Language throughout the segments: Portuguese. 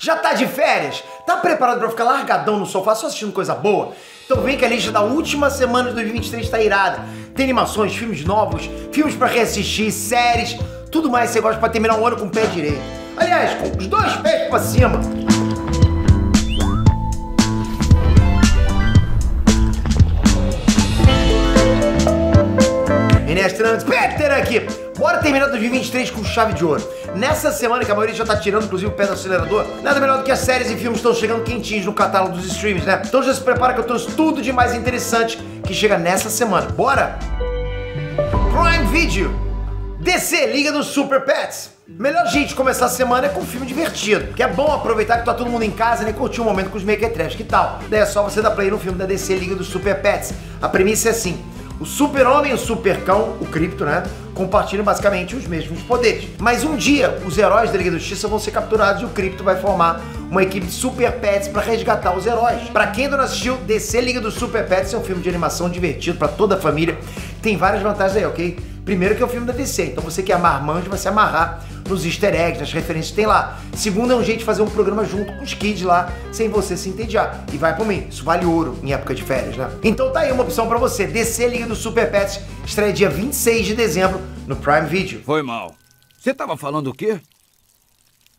Já tá de férias? Tá preparado pra ficar largadão no sofá só assistindo coisa boa? Então vem que a lista da última semana de 2023 tá irada. Tem animações, filmes novos, filmes pra reassistir, séries, tudo mais que você gosta pra terminar o ano com o pé direito. Aliás, com os dois pés pra cima. Inês Trans, Peter aqui. Bora terminar 2023 com chave de ouro. Nessa semana que a maioria já tá tirando, inclusive, o pé do acelerador, nada melhor do que as séries e filmes estão chegando quentinhos no catálogo dos streams, né? Então já se prepara que eu trouxe tudo de mais interessante que chega nessa semana. Bora? Prime Video. DC, Liga dos Super Pets. Melhor jeito de começar a semana é com um filme divertido, porque é bom aproveitar que tá todo mundo em casa, né, e curtir um momento com os Mequetrefs, que tal? Daí é só você dar play no filme da DC, Liga dos Super Pets. A premissa é assim: o super-homem e o super-cão, o Krypto, né, compartilham basicamente os mesmos poderes. Mas um dia, os heróis da Liga da Justiça vão ser capturados e o Krypto vai formar uma equipe de Super Pets pra resgatar os heróis. Pra quem ainda não assistiu, DC Liga dos Super Pets é um filme de animação divertido pra toda a família. Tem várias vantagens aí, ok? Primeiro que é o filme da DC, então você que é marmanjo vai se amarrar nos easter eggs, nas referências que tem lá. Segundo, é um jeito de fazer um programa junto com os kids lá, sem você se entediar. E vai por mim, isso vale ouro em época de férias, né? Então tá aí uma opção pra você. DC Liga dos Super Pets estreia dia 26 de dezembro no Prime Video. Foi mal. Você tava falando o quê?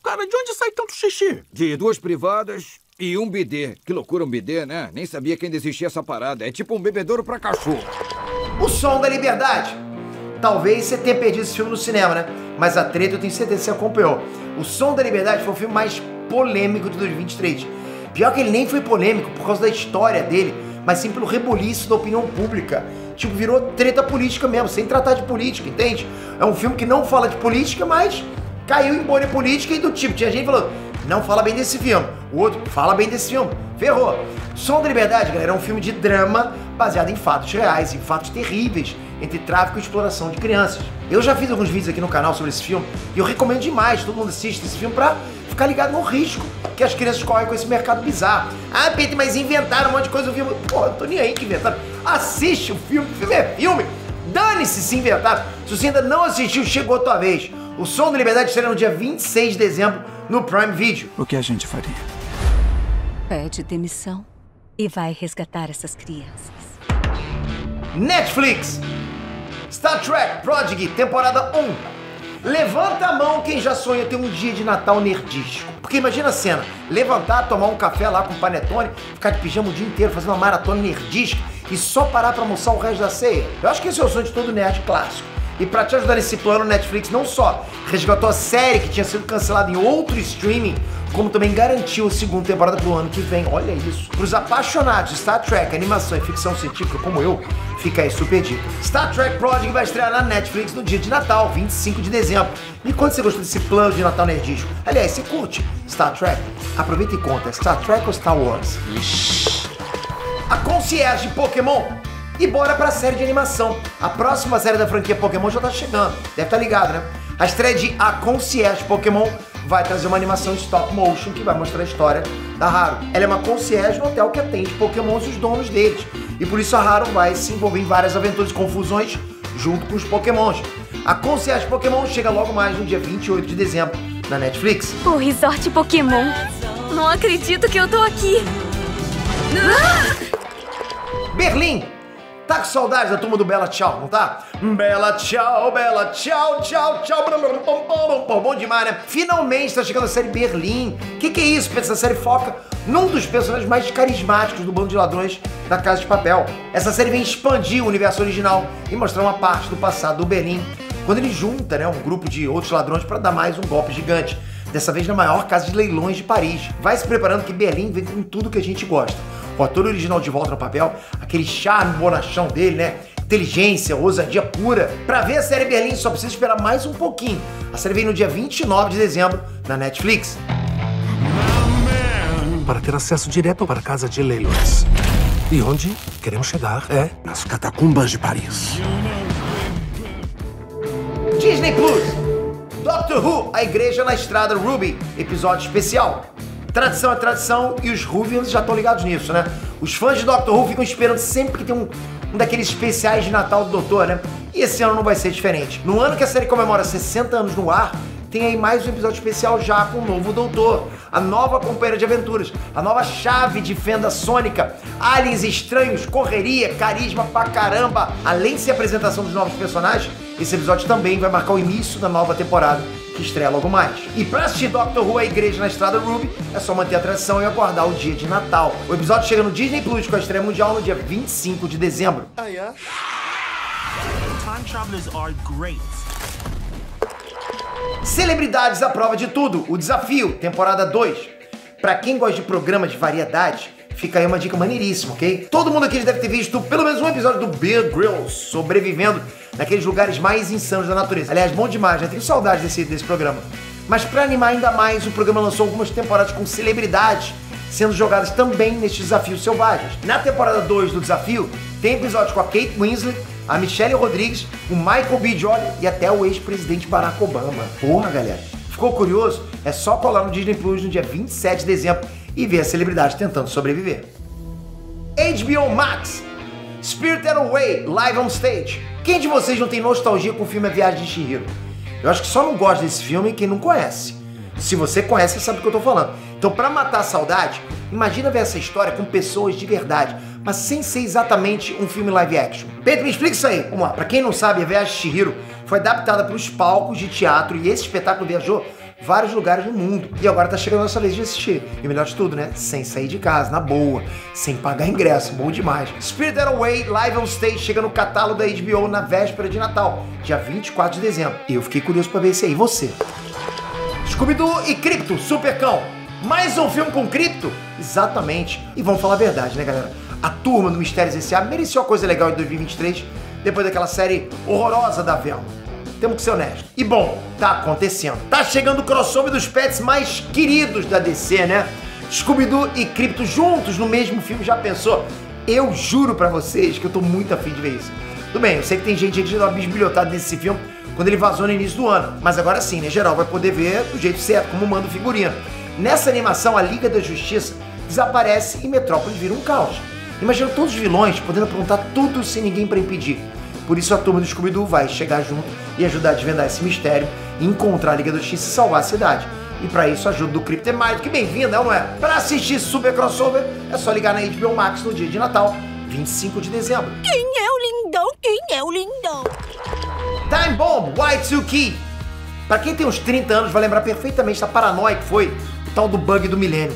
Cara, de onde sai tanto xixi? De 2 privadas e um bidê. Que loucura um bidê, né? Nem sabia que ainda existia essa parada. É tipo um bebedouro pra cachorro. O Som da Liberdade. Talvez você tenha perdido esse filme no cinema, né? Mas a treta eu tenho certeza que você acompanhou. O Som da Liberdade foi o filme mais polêmico de 2023. Pior que ele nem foi polêmico por causa da história dele, mas sim pelo reboliço da opinião pública. Tipo, virou treta política mesmo, sem tratar de política, entende? É um filme que não fala de política, mas caiu em bolha política e do tipo, tinha gente falando, não fala bem desse filme. O outro, fala bem desse filme. Ferrou. Som da Liberdade, galera, é um filme de drama baseado em fatos reais, em fatos terríveis, entre tráfico e exploração de crianças. Eu já fiz alguns vídeos aqui no canal sobre esse filme e eu recomendo demais, todo mundo assiste esse filme pra ficar ligado no risco que as crianças correm com esse mercado bizarro. Ah, Peter, mas inventaram um monte de coisa no filme. Pô, não tô nem aí que inventaram. Assiste o filme é filme. Dane-se se inventaram. Se você ainda não assistiu, chegou a tua vez. O Som da Liberdade estreia no dia 26 de dezembro no Prime Video. O que a gente faria? Pede demissão e vai resgatar essas crianças. Netflix. Star Trek Prodigy, temporada 1. Levanta a mão quem já sonha ter um dia de Natal nerdístico. Porque imagina a cena, levantar, tomar um café lá com panetone, ficar de pijama o dia inteiro fazendo uma maratona nerdística e só parar pra almoçar o resto da ceia. Eu acho que esse é o sonho de todo nerd clássico. E pra te ajudar nesse plano, Netflix não só resgatou a série que tinha sido cancelada em outro streaming, como também garantiu a segunda temporada pro ano que vem. Olha isso. Pros apaixonados de Star Trek, animação e ficção científica como eu, fica aí super dica. Star Trek Prodigy vai estrear na Netflix no dia de Natal, 25 de dezembro. E quando você gostou desse plano de Natal nerdístico? Aliás, você curte Star Trek? Aproveita e conta, Star Trek ou Star Wars? A concierge de Pokémon. E bora pra série de animação. A próxima série da franquia Pokémon já tá chegando. Deve estar ligado, né? A estreia de A Concierge Pokémon vai trazer uma animação de stop motion que vai mostrar a história da Haru. Ela é uma concierge no hotel que atende Pokémons e os donos deles. E por isso a Haru vai se envolver em várias aventuras e confusões junto com os Pokémons. A Concierge Pokémon chega logo mais no dia 28 de dezembro na Netflix. O Resort Pokémon. Não acredito que eu tô aqui. Berlim. Tá com saudade da turma do Bela Tchau, não tá? Bela Tchau, tchau, tchau. Bom demais, né? Finalmente tá chegando a série Berlim. Que é isso? Essa série foca num dos personagens mais carismáticos do bando de ladrões da Casa de Papel. Essa série vem expandir o universo original e mostrar uma parte do passado do Berlim, quando ele junta, né, um grupo de outros ladrões para dar mais um golpe gigante. Dessa vez na maior casa de leilões de Paris. Vai se preparando que Berlim vem com tudo que a gente gosta. O ator original de volta no papel, aquele charme bonachão dele, né? Inteligência, ousadia pura. Pra ver a série Berlim só precisa esperar mais um pouquinho. A série vem no dia 29 de dezembro na Netflix. Para ter acesso direto para a casa de leilões. E onde queremos chegar é nas catacumbas de Paris. Disney Plus. Doctor Who, a igreja na estrada Ruby, episódio especial. Tradição é tradição e os Whovians já estão ligados nisso, né? Os fãs de Doctor Who ficam esperando sempre que tem um daqueles especiais de Natal do Doutor, né? E esse ano não vai ser diferente. No ano que a série comemora 60 anos no ar, tem aí mais um episódio especial já com o novo Doutor. a nova companheira de aventuras, a nova chave de fenda sônica, aliens estranhos, correria, carisma pra caramba. Além de ser a apresentação dos novos personagens, esse episódio também vai marcar o início da nova temporada, que estreia logo mais. E pra assistir Doctor Who, a Igreja na Estrada Ruby, é só manter a tradição e aguardar o dia de Natal. O episódio chega no Disney Plus com a estreia mundial no dia 25 de dezembro. Time travelers are great. Celebridades à prova de tudo, o desafio, temporada 2. Pra quem gosta de programas de variedade, fica aí uma dica maneiríssima, ok? Todo mundo aqui já deve ter visto pelo menos um episódio do Bear Grylls sobrevivendo naqueles lugares mais insanos da natureza. Aliás, bom demais, já tenho saudade desse programa. Mas pra animar ainda mais, o programa lançou algumas temporadas com celebridades sendo jogadas também nestes desafios selvagens. Na temporada 2 do desafio, tem episódios com a Kate Winslet, a Michelle Rodrigues, o Michael B. Jordan e até o ex-presidente Barack Obama. Porra, galera. Ficou curioso? É só colar no Disney Plus no dia 27 de dezembro e ver a celebridade tentando sobreviver. HBO Max, Spirited Away, Live on Stage. Quem de vocês não tem nostalgia com o filme A Viagem de Chihiro? Eu acho que só não gosta desse filme quem não conhece. Se você conhece, você sabe do que eu tô falando. Então, pra matar a saudade, imagina ver essa história com pessoas de verdade, mas sem ser exatamente um filme live action. Pedro, me explica isso aí. Vamos lá. Pra quem não sabe, A Viagem de Chihiro foi adaptada para os palcos de teatro e esse espetáculo viajou vários lugares no mundo. E agora tá chegando a nossa vez de assistir. E o melhor de tudo, né? Sem sair de casa, na boa, sem pagar ingresso. Bom demais. Spirited Away, Live on Stage, chega no catálogo da HBO na véspera de Natal, dia 24 de dezembro. E eu fiquei curioso pra ver esse aí. E você? Scooby-Doo e Crypto, Super Cão. Mais um filme com Crypto? Exatamente. E vamos falar a verdade, né, galera? A turma do Mistérios S.A. mereceu uma coisa legal em 2023, depois daquela série horrorosa da Velma. Temos que ser honestos. E bom, tá acontecendo. Tá chegando o crossover dos pets mais queridos da DC, né? Scooby-Doo e Crypto juntos no mesmo filme, já pensou? Eu juro pra vocês que eu tô muito afim de ver isso. Tudo bem, eu sei que tem gente que já deu uma bisbilhotada nesse filme quando ele vazou no início do ano. Mas agora sim, né? Geral vai poder ver do jeito certo, como manda o figurino. Nessa animação, a Liga da Justiça desaparece e Metrópolis vira um caos. Imagina todos os vilões podendo aprontar tudo sem ninguém pra impedir. Por isso a turma do Scooby-Doo vai chegar junto e ajudar a desvendar esse mistério e encontrar a Liga da Justiça e salvar a cidade. E pra isso a ajuda do Crypto é mais do que bem-vinda, não é? Pra assistir Super Crossover é só ligar na HBO Max no dia de Natal, 25 de dezembro. Quem é o lindão? Quem é o lindão? Time Bomb, Y2K. Pra quem tem uns 30 anos vai lembrar perfeitamente da paranoia que foi o tal do bug do milênio.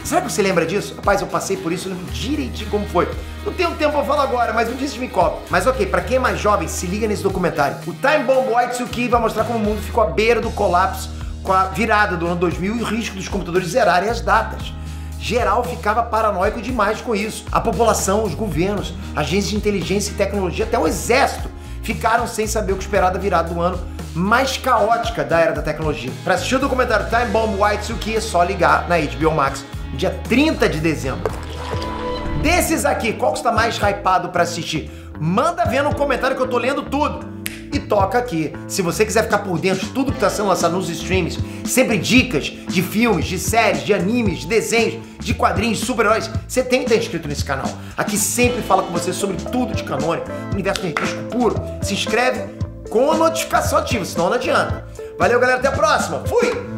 Será que você lembra disso? Rapaz, eu passei por isso, eu lembro direitinho como foi. Não tenho tempo pra falar agora, mas um dia vocês me cobram. Mas ok, pra quem é mais jovem, se liga nesse documentário. O Time Bomb Y2K vai mostrar como o mundo ficou à beira do colapso com a virada do ano 2000 e o risco dos computadores zerarem as datas. Geral ficava paranoico demais com isso. A população, os governos, agências de inteligência e tecnologia, até o exército, ficaram sem saber o que esperar da virada do ano mais caótica da era da tecnologia. Pra assistir o documentário Time Bomb Y2K é só ligar na HBO Max no dia 30 de dezembro. Desses aqui, qual que está mais hypado pra assistir? Manda ver no comentário que eu tô lendo tudo. E toca aqui. Se você quiser ficar por dentro de tudo que está sendo lançado nos streams, sempre dicas de filmes, de séries, de animes, de desenhos, de quadrinhos, de super-heróis, você tem que estar inscrito nesse canal. Aqui sempre fala com você sobre tudo de canônico, universo nerdístico puro. Se inscreve com a notificação ativa, senão não adianta. Valeu, galera, até a próxima. Fui!